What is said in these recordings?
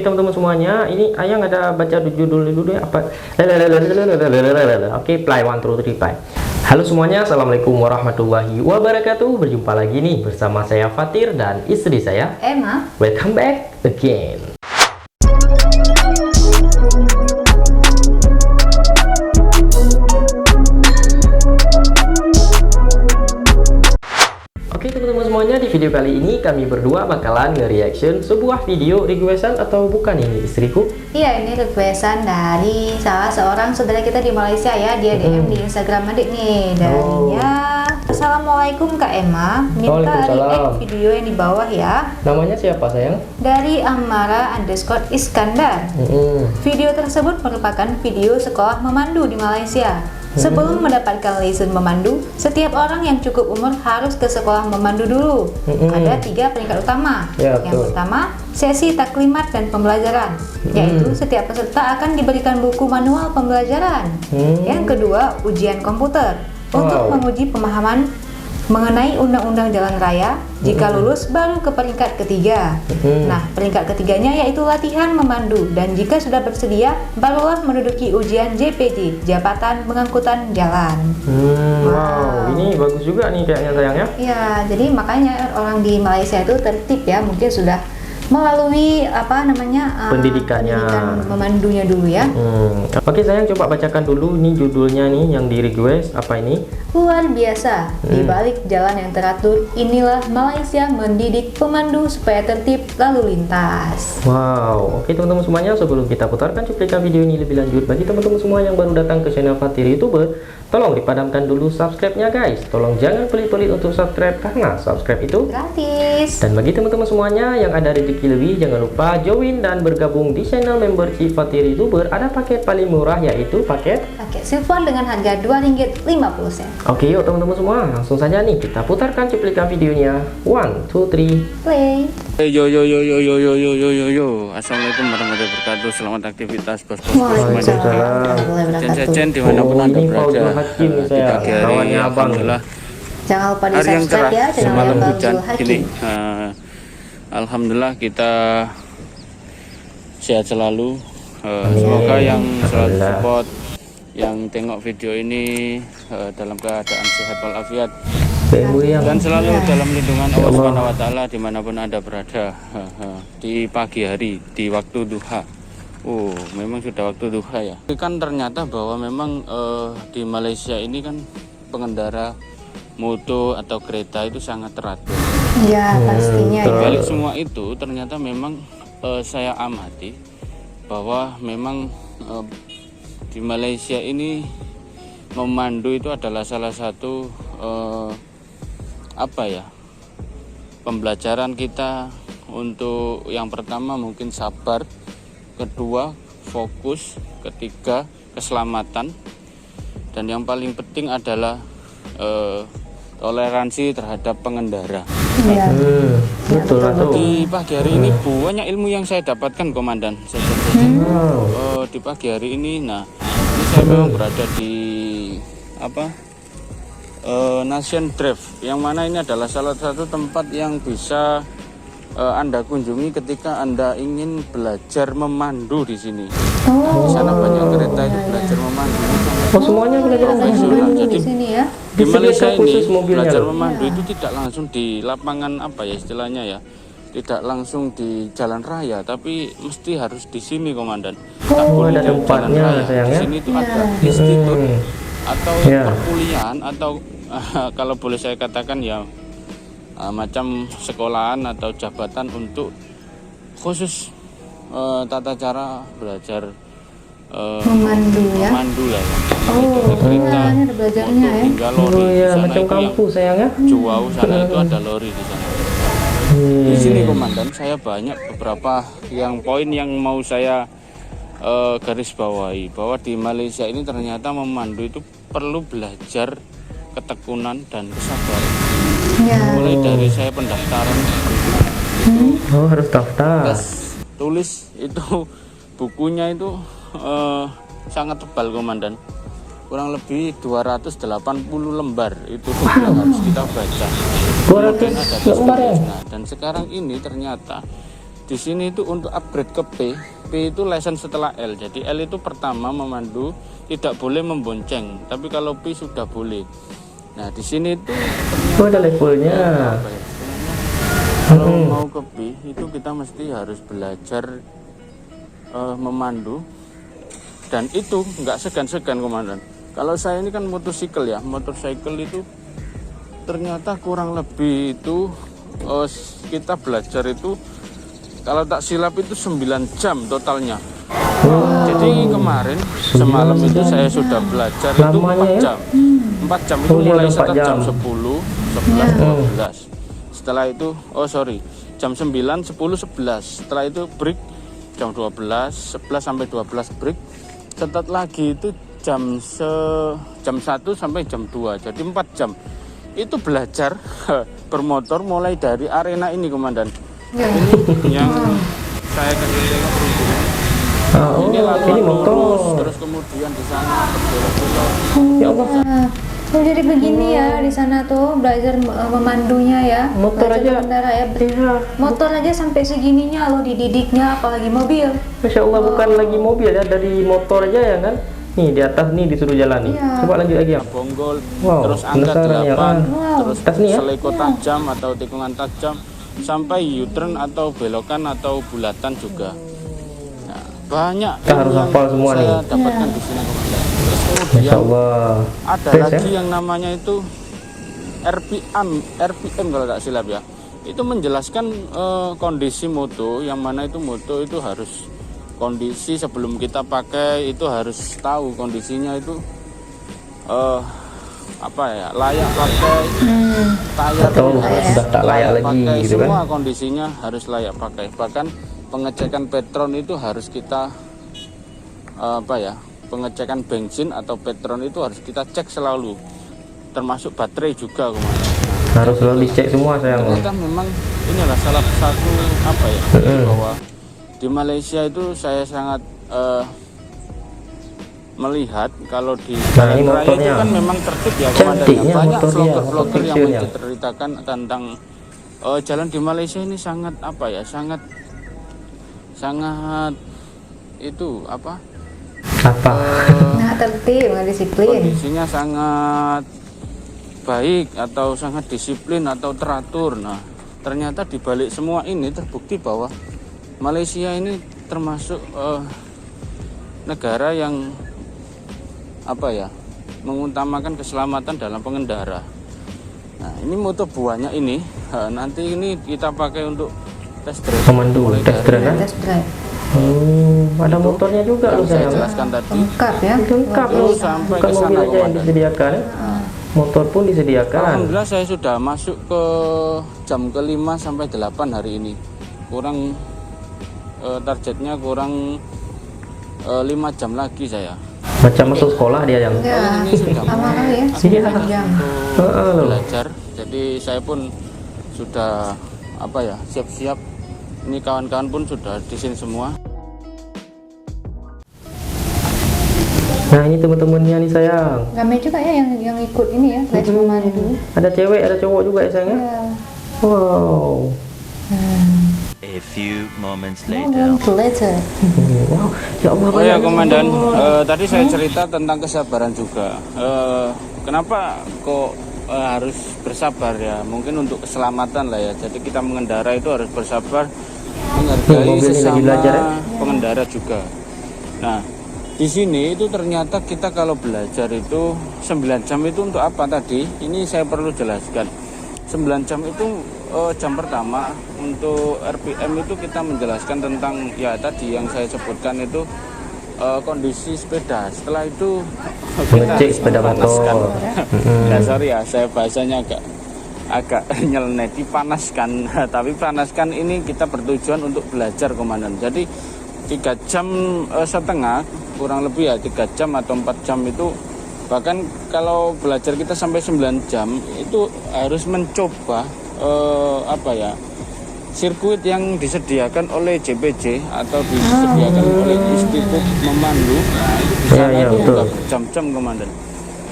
teman-teman semuanya, ini Ayang ada baca judul dulu deh apa? Oke, play 1 2 3 play. Halo semuanya, assalamualaikum warahmatullahi wabarakatuh. Berjumpa lagi nih bersama saya Fatir dan istri saya Emma. Welcome back again. Oke teman-teman semuanya, di video kali ini kami berdua bakalan nge-reaction sebuah video requestan atau bukan ini istriku? Iya, ini requestan dari salah seorang saudara kita di Malaysia ya. Dia DM di Instagram adik nih. Dan ya, assalamualaikum Kak Emma. Minta react video yang di bawah ya. Namanya siapa sayang? Dari Amara_Iskandar. Video tersebut merupakan video sekolah memandu di Malaysia. Sebelum mendapatkan lisensi memandu, setiap orang yang cukup umur harus ke sekolah memandu dulu. Ada 3 peringkat utama. Ya, yang pertama, sesi taklimat dan pembelajaran, yaitu setiap peserta akan diberikan buku manual pembelajaran. Yang kedua, ujian komputer untuk menguji pemahaman mengenai undang-undang jalan raya. Jika lulus baru ke peringkat ketiga. Nah, peringkat ketiganya yaitu latihan memandu, dan jika sudah bersedia barulah menduduki ujian JPJ, Jabatan Pengangkutan Jalan. Wow, ini bagus juga nih kayaknya sayangnya. Ya, jadi makanya orang di Malaysia itu tertib ya, mungkin sudah melalui pendidikan memandunya dulu ya. Oke sayang, coba bacakan dulu nih judulnya nih yang di request apa ini? Luar biasa, di balik jalan yang teratur, inilah Malaysia mendidik pemandu supaya tertib lalu lintas. Wow, oke teman-teman semuanya, sebelum kita putarkan cuplikan video ini lebih lanjut, bagi teman-teman semua yang baru datang ke channel Fatir YouTuber, tolong dipadamkan dulu subscribe-nya guys. Tolong jangan pelit-pelit untuk subscribe karena subscribe itu gratis. Dan bagi teman-teman semuanya yang ada rezeki lebih, jangan lupa join dan bergabung di channel membership Fatir YouTuber. Ada paket paling murah yaitu paket silver dengan harga RM2.50. Oke, yuk teman-teman semua, langsung saja nih kita putarkan cuplikan videonya. 1 2 3 play. Yo, assalamualaikum warahmatullahi wabarakatuh. Selamat aktivitas bos-bos Waalaikumsalam. jajan dimanapun anda berada Hakim, di pagi hari. Alhamdulillah Jangan lupa di hari yang cerah, subscribe ya channel semalam Bang hujan Zul Hakim. ini. Alhamdulillah kita sehat selalu. Semoga yang selalu support, yang tengok video ini dalam keadaan sehat walafiat dan selalu dalam lindungan Allah Subhanahu wa Ta'ala dimanapun anda berada. Di pagi hari, di waktu duha. Memang sudah waktu duha ya. Kan ternyata bahwa memang di Malaysia ini kan pengendara motor atau kereta itu sangat teratur. Ya pastinya. Di balik semua itu ternyata memang saya amati bahwa memang di Malaysia ini memandu itu adalah salah satu pembelajaran kita. Untuk yang pertama mungkin sabar, kedua fokus, ketiga keselamatan, dan yang paling penting adalah toleransi terhadap pengendara. Betul. Di pagi hari ini banyak ilmu yang saya dapatkan komandan. Di pagi hari ini, ini saya memang berada di Nation Drive, yang mana ini adalah salah satu tempat yang bisa anda kunjungi ketika anda ingin belajar memandu di sini. Di sana banyak kereta itu belajar memandu. Semuanya belajar memandu di sini ya. Di Malaysia ini belajar memandu itu tidak langsung di lapangan istilahnya ya, tidak langsung di jalan raya, tapi mesti harus di sini komandan. Tak boleh di jalan raya. Di sini itu ada institut atau perkuliahan atau kalau boleh saya katakan ya macam sekolahan atau jabatan untuk khusus tata cara belajar memandu ya. Memandu lah ya. Kereta, ini ada belajarnya ya. Hingga lori di sana macam itu kampus sayangnya. Juau sana itu ada lori di sana. Di sini komandan saya banyak beberapa yang poin yang mau saya garis bawahi, bahwa di Malaysia ini ternyata memandu itu perlu belajar ketekunan dan kesabaran. Mulai dari saya pendaftaran harus daftar. Tulis itu bukunya itu sangat tebal komandan, kurang lebih 280 lembar itu yang harus kita baca. 200 lembar ya. Dan sekarang ini ternyata di sini itu untuk upgrade ke P itu lesson setelah L. Jadi L itu pertama memandu, tidak boleh membonceng, tapi kalau P sudah boleh. Nah di sini itu ada levelnya. Kalau mau ke P itu kita mesti harus belajar memandu, dan itu nggak segan-segan komandan. Kalau saya ini kan motorcycle ya, motorcycle itu ternyata kurang lebih itu kita belajar itu kalau tak silap itu 9 jam totalnya. Jadi kemarin semalam itu saya sudah belajar itu 4 jam. 4 jam itu mulai sekitar jam 10, 11, 12. Setelah itu jam 9, 10, 11. Setelah itu break jam 12, 11 sampai 12 break. Setelah lagi itu jam 1 sampai jam 2. Jadi 4 jam. Itu belajar bermotor mulai dari arena ini komandan. Ini yang saya keliling perhubungan. Ini motor. Terus kemudian di sana berbelok-belok. Ya Allah. Oh, jadi begini ya di sana tuh belajar memandunya ya. Motor aja. Mengendara ya. Motor aja sampai segininya loh dididiknya, apalagi mobil. Masya Allah, bukan lagi mobil ya, dari motor aja ya kan. Nih di atas nih disuruh jalan nih. Coba lanjut lagi ya. Bonggol, terus angka 8, terus seleko tajam atau tikungan tajam, sampai U-turn atau belokan atau bulatan juga. Nah, banyak kita harus hafal semua nih. Saya dapatkan di sini komandan. Terus kemudian Masya Allah. ada lagi yang namanya itu RPM kalau tak silap ya. Itu menjelaskan kondisi moto, yang mana itu moto itu harus kondisi sebelum kita pakai itu harus tahu kondisinya itu layak pakai, tayar sudah tak layak lagi pakai, gitu semua kan. kondisinya harus layak pakai. Bahkan pengecekan Petron itu harus kita pengecekan bensin atau Petron itu harus kita cek selalu, termasuk baterai juga komandan. Harus selalu dicek semua sayang. Ternyata memang ini adalah salah satu bahwa di Malaysia itu saya sangat melihat kalau di jalan raya itu kan memang tertib ya komandannya. Banyak vlogger yang menceritakan tentang jalan di Malaysia ini sangat tertib, disiplin. Kondisinya sangat baik atau sangat disiplin atau teratur. Nah, ternyata di balik semua ini terbukti bahwa Malaysia ini termasuk negara yang mengutamakan keselamatan dalam pengendara. Nah, ini motor buahnya ini nanti ini kita pakai untuk test drive. Pemandu test drive. Ada motornya juga loh saya sayang. jelaskan tadi. Lengkap ya. Lengkap loh. Sampai Bukan ke sana mobil aja yang komandan. disediakan. Motor pun disediakan. Alhamdulillah saya sudah masuk ke jam ke-5 sampai 8 hari ini. Kurang targetnya kurang 5 jam lagi saya. Macam masuk sekolah dia yang. Ini sudah Lama kali ya. Iya. untuk belajar. Jadi saya pun sudah siap-siap. Ini kawan-kawan pun sudah di sini semua. Nah ini teman-temannya nih sayang. Ramai juga ya yang ikut ini ya, les memandu. Ada cewek, ada cowok juga ya sayang. Ya. Wow. A few moments Later. Wow. Ya Allah. Oh ya komandan, tadi saya cerita tentang kesabaran juga. Kenapa kok harus bersabar ya? Mungkin untuk keselamatan lah ya. Jadi kita mengendara itu harus bersabar, menghargai sesama pengendara juga. Nah, di sini itu ternyata kita kalau belajar itu 9 jam itu untuk apa tadi? Ini saya perlu jelaskan. 9 jam itu jam pertama untuk RPM itu kita menjelaskan tentang ya tadi yang saya sebutkan itu kondisi sepeda. Setelah itu kita ngecek sepeda motor. Ya sorry ya, saya bahasanya agak nyeleneh, dipanaskan. Tapi panaskan ini kita bertujuan untuk belajar komandan. Jadi 3 jam setengah kurang lebih ya 3 jam atau 4 jam itu, bahkan kalau belajar kita sampai 9 jam itu harus mencoba sirkuit yang disediakan oleh JPJ atau disediakan oleh Institut Memandu. Nah, itu di sana itu udah berjam-jam komandan.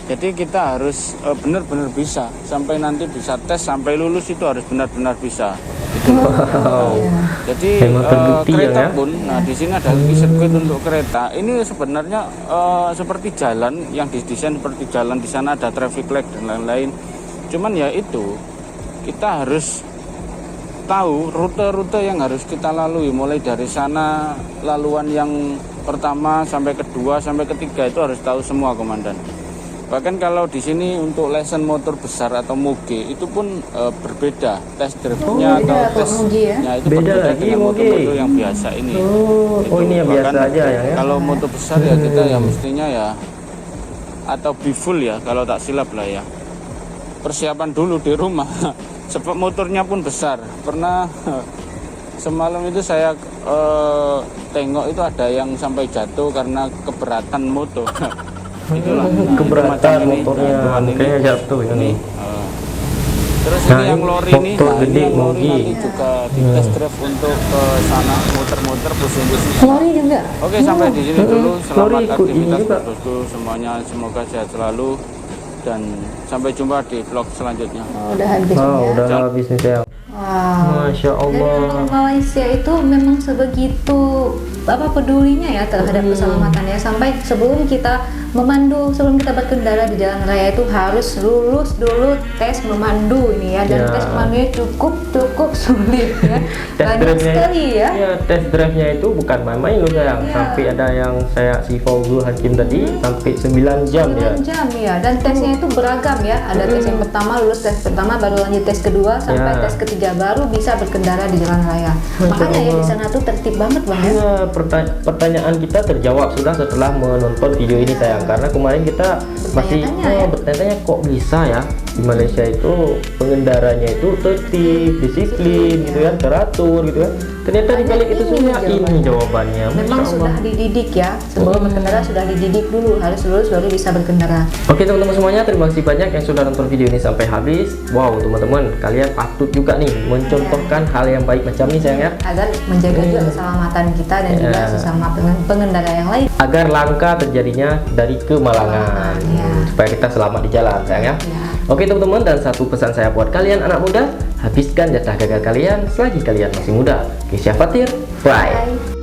Jadi kita harus benar-benar bisa sampai nanti bisa tes sampai lulus itu harus benar-benar bisa. Gitu. Wow. Jadi Memang terbukti kereta ya. pun, nah di sini ada sirkuit untuk kereta. Ini sebenarnya seperti jalan yang didesain seperti jalan, di sana ada traffic light dan lain-lain. Cuman ya itu kita harus tahu rute-rute yang harus kita lalui, mulai dari sana laluan yang pertama sampai kedua sampai ketiga itu harus tahu semua, Komandan. Bahkan kalau di sini untuk lesson motor besar atau moge itu pun berbeda tes drive-nya atau tesnya itu Beda berbeda lagi dengan moge. motor-motor yang biasa ini. Oh ini yang Bahkan biasa aja ya. kalau motor besar ya kita ya mestinya ya atau biful ya kalau tak silap lah ya. Persiapan dulu di rumah. Sebab motornya pun besar. Pernah semalam itu saya tengok itu ada yang sampai jatuh karena keberatan motor. Itulah keberatan ini, motornya, kayaknya jatuh ini. Terus Nah, ini yang ini lori ini, motor gede, ini yang lori moge. nanti juga di test drive untuk ke sana muter-muter pusing-pusing. Lori juga. Oke, sampai di sini dulu. Lori Selamat ikut ini aktivitas juga. bosku semuanya, semoga sehat selalu dan sampai jumpa di vlog selanjutnya. Oh, udah habis Wow, ya. udah habis nih saya. Wow. Masya Dari Allah. orang Malaysia itu memang sebegitu pedulinya ya terhadap keselamatan ya, sampai sebelum kita berkendara di jalan raya itu harus lulus dulu tes memandu ini ya, dan Ya. tes memandunya cukup sulit ya. Banyak sekali ya. Iya, tes drive-nya itu bukan main-main loh sayang. Iya. Sampai ada yang saya si Fauzul Hakim tadi sampai 9 jam ya. 9 jam ya, dan tesnya itu beragam ya. Ada tes yang pertama, lulus tes pertama, baru lanjut tes kedua, sampai Ya. tes ketiga baru bisa berkendara di jalan raya. Makanya ya di sana tuh tertib banget Bang ya. Iya, pertanyaan kita terjawab sudah setelah menonton video ini sayang, karena kemarin kita masih Bertanya-tanya ya. bertanya kok bisa ya di Malaysia itu pengendaranya itu tertib, disiplin gitu ya, teratur gitu ya. Ternyata di balik itu semua ini jawabannya. Memang Masya Allah. sudah dididik ya, sebelum berkendara sudah dididik dulu, harus lulus baru bisa berkendara. Oke teman-teman semuanya, terima kasih banyak yang sudah nonton video ini sampai habis. Wow teman-teman, kalian patut juga nih mencontohkan hal yang baik macam ini sayang ya, Agar menjaga juga keselamatan kita dan juga Ya. sesama pengendara yang lain. agar langkah terjadinya dari kemalangan, Ya. supaya kita selamat di jalan sayang ya. Ya. Oke teman-teman, dan satu pesan saya buat kalian anak muda, habiskan jatah gagal kalian selagi kalian masih muda. Kisah Fatir, bye. Bye.